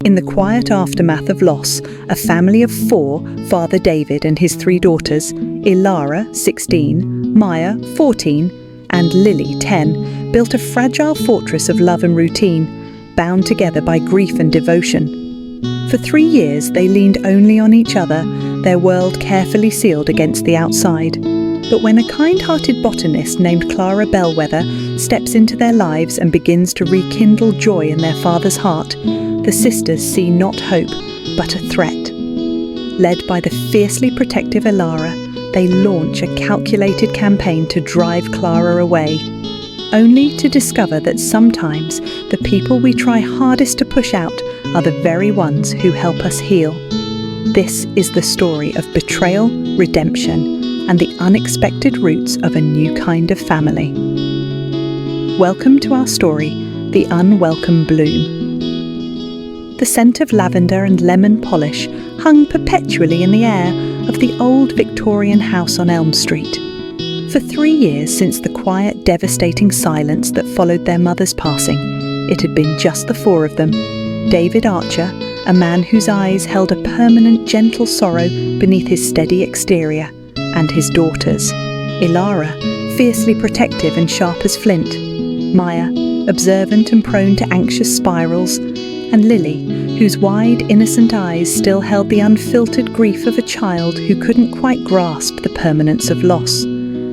In the quiet aftermath of loss, a family of 4, Father David and his 3 daughters, Elara, 16, Maya, 14, and Lily, 10, built a fragile fortress of love and routine, bound together by grief and devotion. For 3 years they leaned only on each other, their world carefully sealed against the outside. But when a kind-hearted botanist named Clara Bellwether steps into their lives and begins to rekindle joy in their father's heart, the sisters see not hope, but a threat. Led by the fiercely protective Elara, they launch a calculated campaign to drive Clara away, only to discover that sometimes the people we try hardest to push out are the very ones who help us heal. This is the story of betrayal, redemption, and the unexpected roots of a new kind of family. Welcome to our story, The Unwelcome Bloom. The scent of lavender and lemon polish hung perpetually in the air of the old Victorian house on Elm Street. For 3 years since the quiet, devastating silence that followed their mother's passing, it had been just the 4 of them. David Archer, a man whose eyes held a permanent, gentle sorrow beneath his steady exterior, and his daughters. Elara, fiercely protective and sharp as flint. Maya, observant and prone to anxious spirals. And Lily, whose wide, innocent eyes still held the unfiltered grief of a child who couldn't quite grasp the permanence of loss.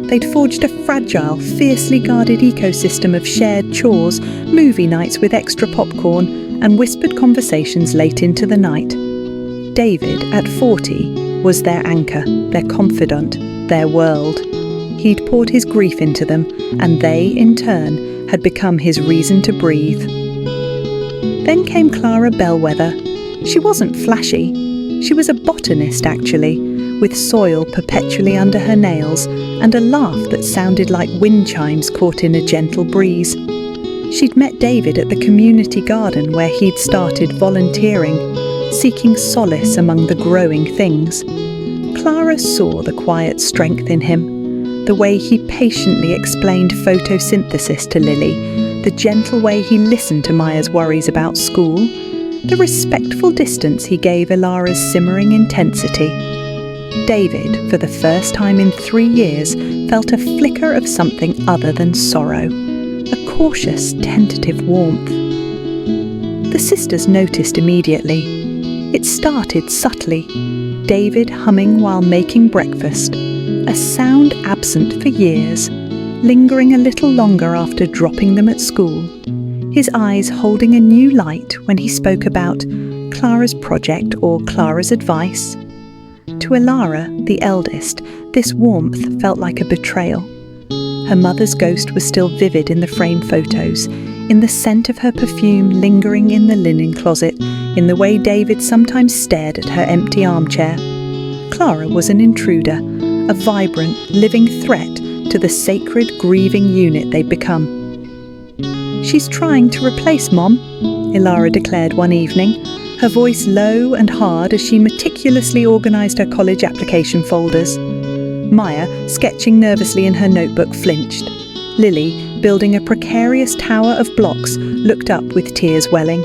They'd forged a fragile, fiercely guarded ecosystem of shared chores, movie nights with extra popcorn, and whispered conversations late into the night. David, at 40, was their anchor, their confidant, their world. He'd poured his grief into them, and they, in turn, had become his reason to breathe. Then came Clara Bellwether. She wasn't flashy. She was a botanist, actually, with soil perpetually under her nails and a laugh that sounded like wind chimes caught in a gentle breeze. She'd met David at the community garden where he'd started volunteering, seeking solace among the growing things. Clara saw the quiet strength in him, the way he patiently explained photosynthesis to Lily, the gentle way he listened to Maya's worries about school, the respectful distance he gave Elara's simmering intensity. David, for the first time in 3 years, felt a flicker of something other than sorrow, a cautious, tentative warmth. The sisters noticed immediately. It started subtly, David humming while making breakfast, a sound absent for years, lingering a little longer after dropping them at school, his eyes holding a new light when he spoke about Clara's project or Clara's advice. To Elara, the eldest, this warmth felt like a betrayal. Her mother's ghost was still vivid in the frame photos, in the scent of her perfume lingering in the linen closet, in the way David sometimes stared at her empty armchair. Clara was an intruder, a vibrant, living threat to the sacred, grieving unit they'd become. "She's trying to replace Mom," Elara declared one evening, her voice low and hard as she meticulously organised her college application folders. Maya, sketching nervously in her notebook, flinched. Lily, building a precarious tower of blocks, looked up with tears welling.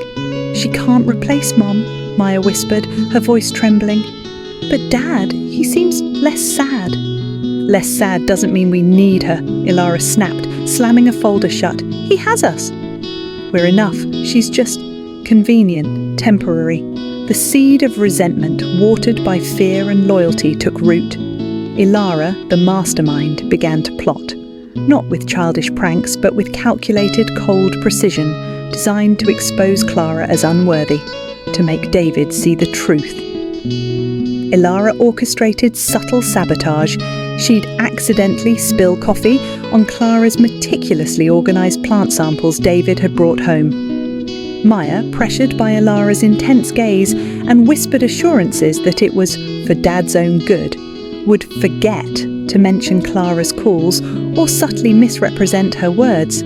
"She can't replace Mom," Maya whispered, her voice trembling. "But Dad, he seems less sad." "Less sad doesn't mean we need her," Elara snapped, slamming a folder shut. "He has us." "We're enough. She's just convenient, temporary." The seed of resentment, watered by fear and loyalty, took root. Elara, the mastermind, began to plot, not with childish pranks, but with calculated, cold precision, designed to expose Clara as unworthy, to make David see the truth. Elara orchestrated subtle sabotage. She'd accidentally spill coffee on Clara's meticulously organised plant samples David had brought home. Maya, pressured by Elara's intense gaze and whispered assurances that it was for Dad's own good, would forget to mention Clara's calls or subtly misrepresent her words.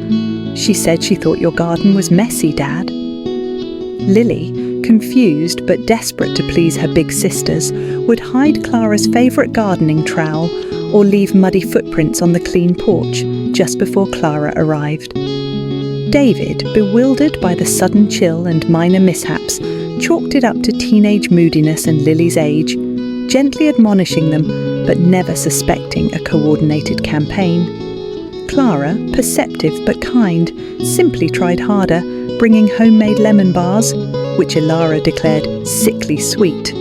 "She said she thought your garden was messy, Dad." Lily, confused but desperate to please her big sisters, would hide Clara's favourite gardening trowel or leave muddy footprints on the clean porch just before Clara arrived. David, bewildered by the sudden chill and minor mishaps, chalked it up to teenage moodiness and Lily's age, gently admonishing them, but never suspecting a coordinated campaign. Clara, perceptive but kind, simply tried harder, bringing homemade lemon bars, which Elara declared sickly sweet,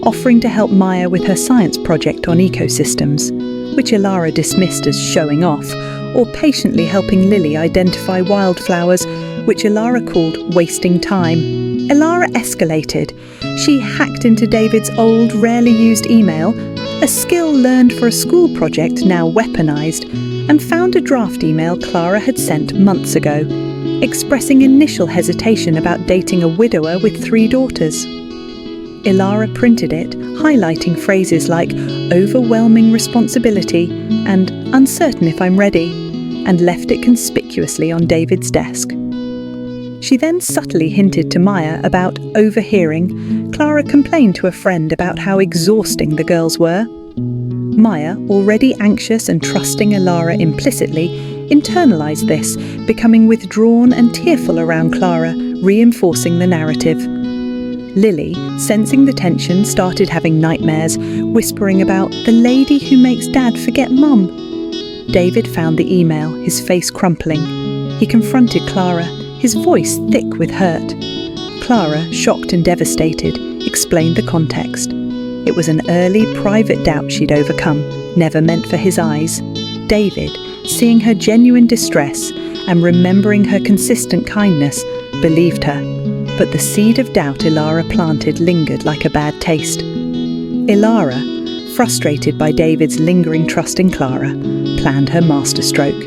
offering to help Maya with her science project on ecosystems, which Elara dismissed as showing off, or patiently helping Lily identify wildflowers, which Elara called wasting time. Elara escalated. She hacked into David's old, rarely used email, a skill learned for a school project now weaponized, and found a draft email Clara had sent months ago, expressing initial hesitation about dating a widower with 3 daughters. Elara printed it, highlighting phrases like overwhelming responsibility and uncertain if I'm ready, and left it conspicuously on David's desk. She then subtly hinted to Maya about overhearing. Clara complained to a friend about how exhausting the girls were. Maya, already anxious and trusting Elara implicitly, internalized this, becoming withdrawn and tearful around Clara, reinforcing the narrative. Lily, sensing the tension, started having nightmares, whispering about the lady who makes Dad forget Mum. David found the email, his face crumpling. He confronted Clara, his voice thick with hurt. Clara, shocked and devastated, explained the context. It was an early, private doubt she'd overcome, never meant for his eyes. David, seeing her genuine distress and remembering her consistent kindness, believed her. But the seed of doubt Elara planted lingered like a bad taste. Elara, frustrated by David's lingering trust in Clara, planned her masterstroke.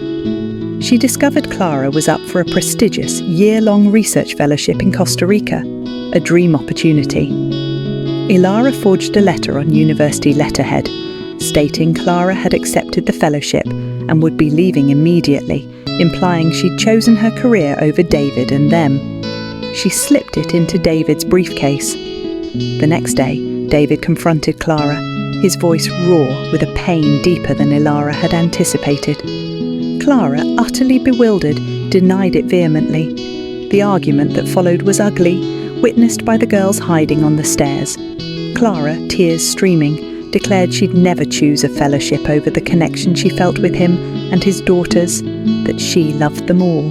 She discovered Clara was up for a prestigious, year-long research fellowship in Costa Rica, a dream opportunity. Elara forged a letter on university letterhead, stating Clara had accepted the fellowship and would be leaving immediately, implying she'd chosen her career over David and them. She slipped it into David's briefcase. The next day, David confronted Clara, his voice raw with a pain deeper than Elara had anticipated. Clara, utterly bewildered, denied it vehemently. The argument that followed was ugly, witnessed by the girls hiding on the stairs. Clara, tears streaming, declared she'd never choose a fellowship over the connection she felt with him and his daughters, that she loved them all.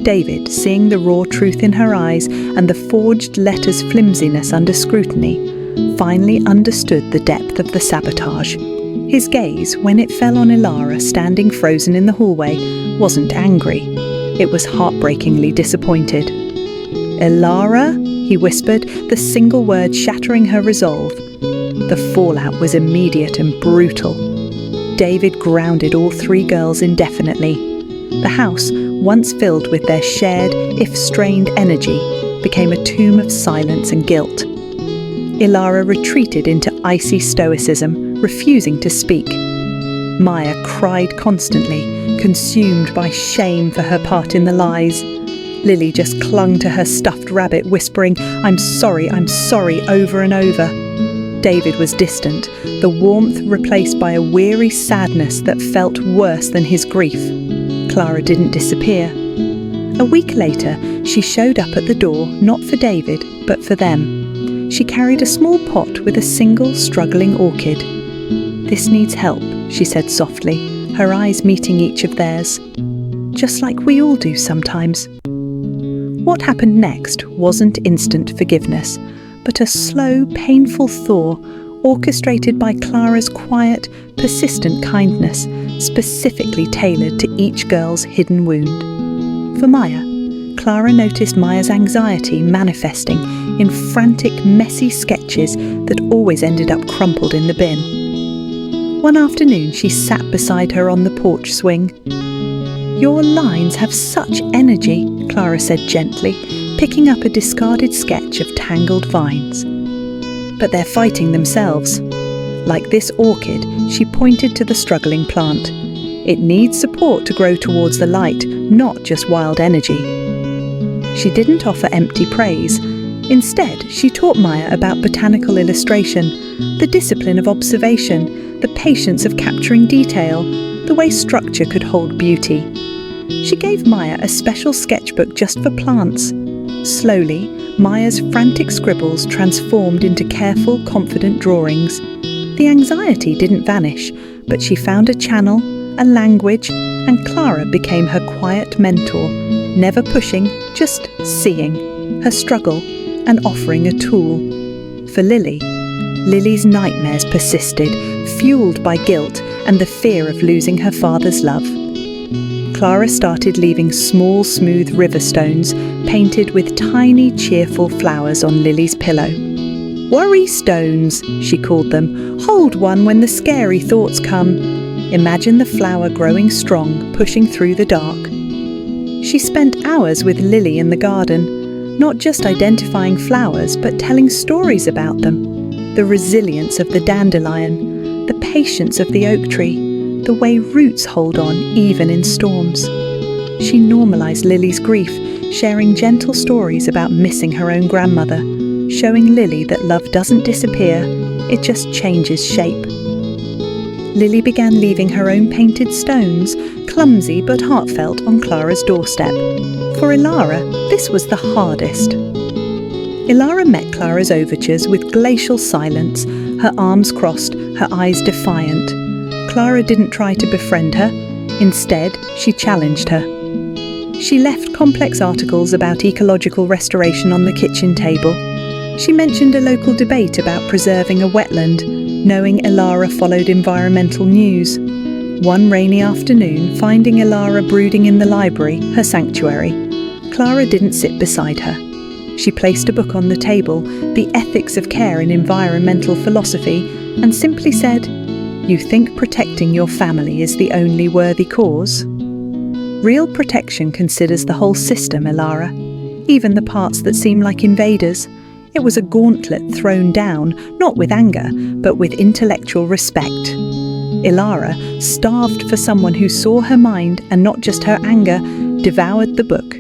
David, seeing the raw truth in her eyes and the forged letter's flimsiness under scrutiny, finally understood the depth of the sabotage. His gaze, when it fell on Elara standing frozen in the hallway, wasn't angry. It was heartbreakingly disappointed. "Elara?" he whispered, the single word shattering her resolve. The fallout was immediate and brutal. David grounded all 3 girls indefinitely. The house, once filled with their shared, if strained, energy, became a tomb of silence and guilt. Elara retreated into icy stoicism, refusing to speak. Maya cried constantly, consumed by shame for her part in the lies. Lily just clung to her stuffed rabbit, whispering, I'm sorry, over and over. David was distant, the warmth replaced by a weary sadness that felt worse than his grief. Clara didn't disappear. A week later, she showed up at the door, not for David, but for them. She carried a small pot with a single struggling orchid. "This needs help," she said softly, her eyes meeting each of theirs. "Just like we all do sometimes." What happened next wasn't instant forgiveness, but a slow, painful thaw orchestrated by Clara's quiet, persistent kindness, specifically tailored to each girl's hidden wound. For Maya, Clara noticed Maya's anxiety manifesting in frantic, messy sketches that always ended up crumpled in the bin. One afternoon, she sat beside her on the porch swing. "Your lines have such energy," Clara said gently, picking up a discarded sketch of tangled vines. "But they're fighting themselves. Like this orchid," she pointed to the struggling plant. "It needs support to grow towards the light, not just wild energy." She didn't offer empty praise. Instead, she taught Maya about botanical illustration, the discipline of observation, the patience of capturing detail, the way structure could hold beauty. She gave Maya a special sketchbook just for plants. Slowly, Maya's frantic scribbles transformed into careful, confident drawings. The anxiety didn't vanish, but she found a channel, a language, and Clara became her quiet mentor, never pushing, just seeing her struggle and offering a tool. For Lily's nightmares persisted, fueled by guilt and the fear of losing her father's love. Clara started leaving small, smooth river stones painted with tiny, cheerful flowers on Lily's pillow. "Worry stones," she called them. "Hold one when the scary thoughts come." Imagine the flower growing strong, pushing through the dark. She spent hours with Lily in the garden, not just identifying flowers, but telling stories about them. The resilience of the dandelion, the patience of the oak tree, the way roots hold on even in storms. She normalized Lily's grief, sharing gentle stories about missing her own grandmother, showing Lily that love doesn't disappear, it just changes shape. Lily began leaving her own painted stones, clumsy but heartfelt, on Clara's doorstep. For Elara, this was the hardest. Elara met Clara's overtures with glacial silence, her arms crossed, her eyes defiant. Clara didn't try to befriend her. Instead, she challenged her. She left complex articles about ecological restoration on the kitchen table. She mentioned a local debate about preserving a wetland, knowing Elara followed environmental news. One rainy afternoon, finding Elara brooding in the library, her sanctuary, Clara didn't sit beside her. She placed a book on the table, The Ethics of Care in Environmental Philosophy, and simply said, "You think protecting your family is the only worthy cause? Real protection considers the whole system, Elara, even the parts that seem like invaders." It was a gauntlet thrown down, not with anger, but with intellectual respect. Elara, starved for someone who saw her mind and not just her anger, devoured the book.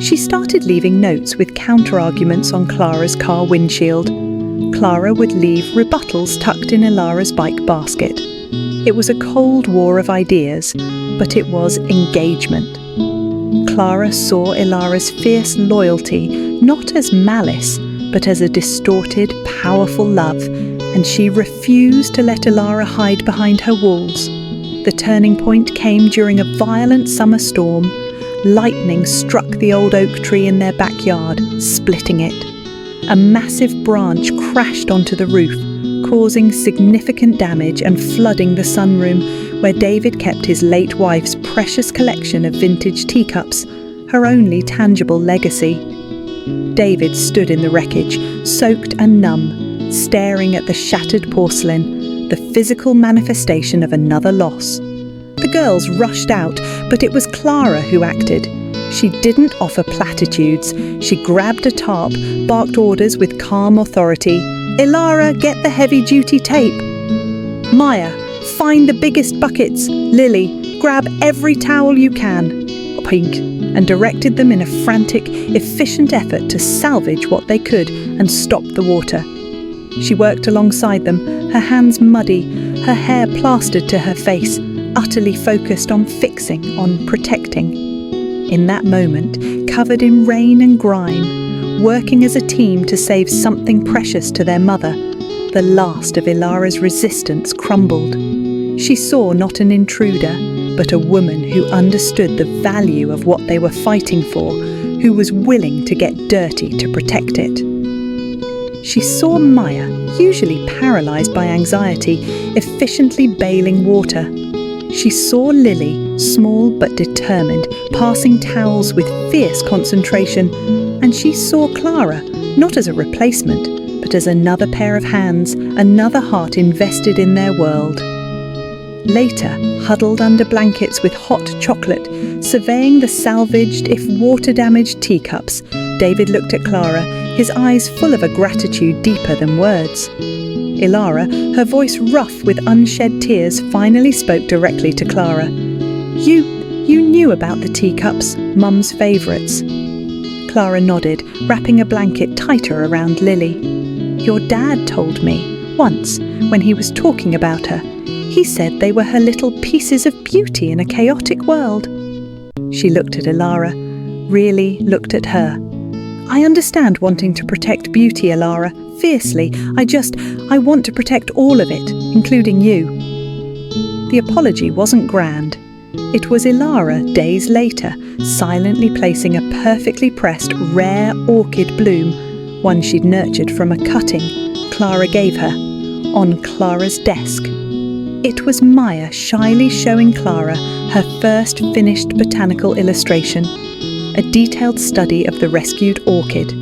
She started leaving notes with counter-arguments on Clara's car windshield. Clara would leave rebuttals tucked in Elara's bike basket. It was a cold war of ideas, but it was engagement. Clara saw Elara's fierce loyalty not as malice, but as a distorted, powerful love, and she refused to let Elara hide behind her walls. The turning point came during a violent summer storm. Lightning struck the old oak tree in their backyard, splitting it. A massive branch crashed onto the roof, causing significant damage and flooding the sunroom, where David kept his late wife's precious collection of vintage teacups, her only tangible legacy. David stood in the wreckage, soaked and numb, staring at the shattered porcelain, the physical manifestation of another loss. The girls rushed out, but it was Clara who acted. She didn't offer platitudes. She grabbed a tarp, barked orders with calm authority. "Elara, get the heavy-duty tape. Maya, find the biggest buckets. Lily, grab every towel you can." Pink, and directed them in a frantic, efficient effort to salvage what they could and stop the water. She worked alongside them, her hands muddy, her hair plastered to her face, utterly focused on fixing, on protecting. In that moment, covered in rain and grime, working as a team to save something precious to their mother, the last of Elara's resistance crumbled. She saw not an intruder, but a woman who understood the value of what they were fighting for, who was willing to get dirty to protect it. She saw Maya, usually paralysed by anxiety, efficiently bailing water. She saw Lily, small but determined, passing towels with fierce concentration, and she saw Clara, not as a replacement, but as another pair of hands, another heart invested in their world. Later, huddled under blankets with hot chocolate, surveying the salvaged, if water-damaged teacups, David looked at Clara, his eyes full of a gratitude deeper than words. Elara, her voice rough with unshed tears, finally spoke directly to Clara. You knew about the teacups, Mum's favourites." Clara nodded, wrapping a blanket tighter around Lily. "Your dad told me, once, when he was talking about her. He said they were her little pieces of beauty in a chaotic world." She looked at Elara, really looked at her. I understand wanting to protect beauty, Elara, fiercely. I want to protect all of it, including you." The apology wasn't grand. It was Elara, days later, silently placing a perfectly pressed, rare orchid bloom, one she'd nurtured from a cutting Clara gave her, on Clara's desk. It was Maya shyly showing Clara her first finished botanical illustration, a detailed study of the rescued orchid.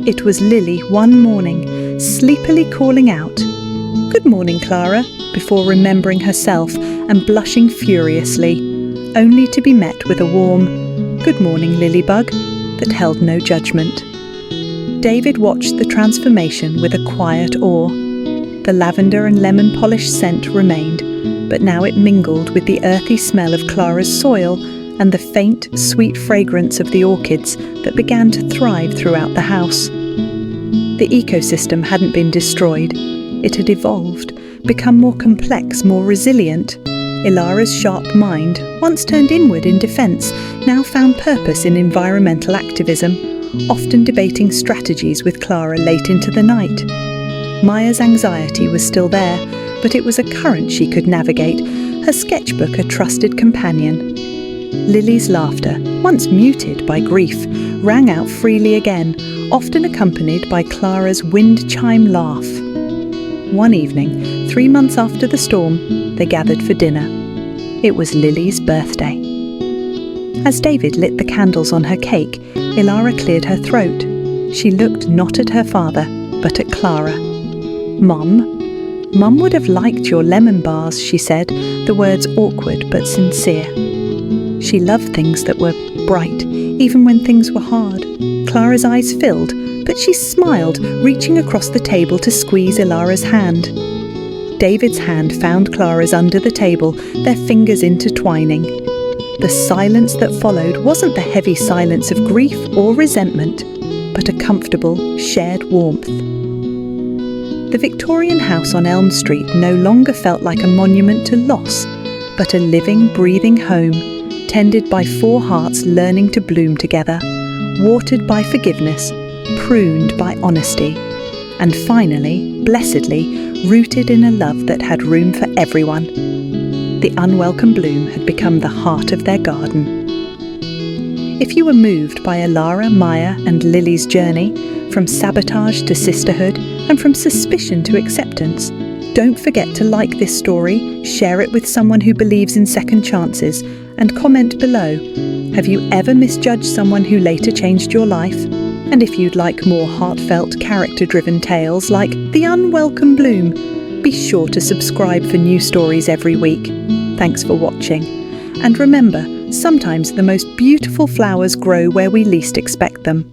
It was Lily one morning, sleepily calling out, "Good morning, Clara," before remembering herself and blushing furiously, only to be met with a warm, "Good morning, Lilybug," that held no judgment. David watched the transformation with a quiet awe. The lavender and lemon polish scent remained, but now it mingled with the earthy smell of Clara's soil and the faint, sweet fragrance of the orchids that began to thrive throughout the house. The ecosystem hadn't been destroyed. It had evolved, become more complex, more resilient. Elara's sharp mind, once turned inward in defence, now found purpose in environmental activism, often debating strategies with Clara late into the night. Maya's anxiety was still there, but it was a current she could navigate, her sketchbook a trusted companion. Lily's laughter, once muted by grief, rang out freely again, often accompanied by Clara's wind chime laugh. One evening, 3 months after the storm, they gathered for dinner. It was Lily's birthday. As David lit the candles on her cake, Elara cleared her throat. She looked not at her father, but at Clara. Mum would have liked your lemon bars," she said, the words awkward but sincere. She loved things that were bright, even when things were hard. Clara's eyes filled, but she smiled, reaching across the table to squeeze Elara's hand. David's hand found Clara's under the table, their fingers intertwining. The silence that followed wasn't the heavy silence of grief or resentment, but a comfortable, shared warmth. The Victorian house on Elm Street no longer felt like a monument to loss, but a living, breathing home, tended by 4 hearts learning to bloom together, watered by forgiveness, pruned by honesty, and finally, blessedly, rooted in a love that had room for everyone. The Unwelcome Bloom had become the heart of their garden. If you were moved by Elara, Maya and Lily's journey, from sabotage to sisterhood, and from suspicion to acceptance, don't forget to like this story, share it with someone who believes in second chances, and comment below. Have you ever misjudged someone who later changed your life? And if you'd like more heartfelt, character-driven tales like The Unwelcome Bloom, be sure to subscribe for new stories every week. Thanks for watching. And remember, sometimes the most beautiful flowers grow where we least expect them.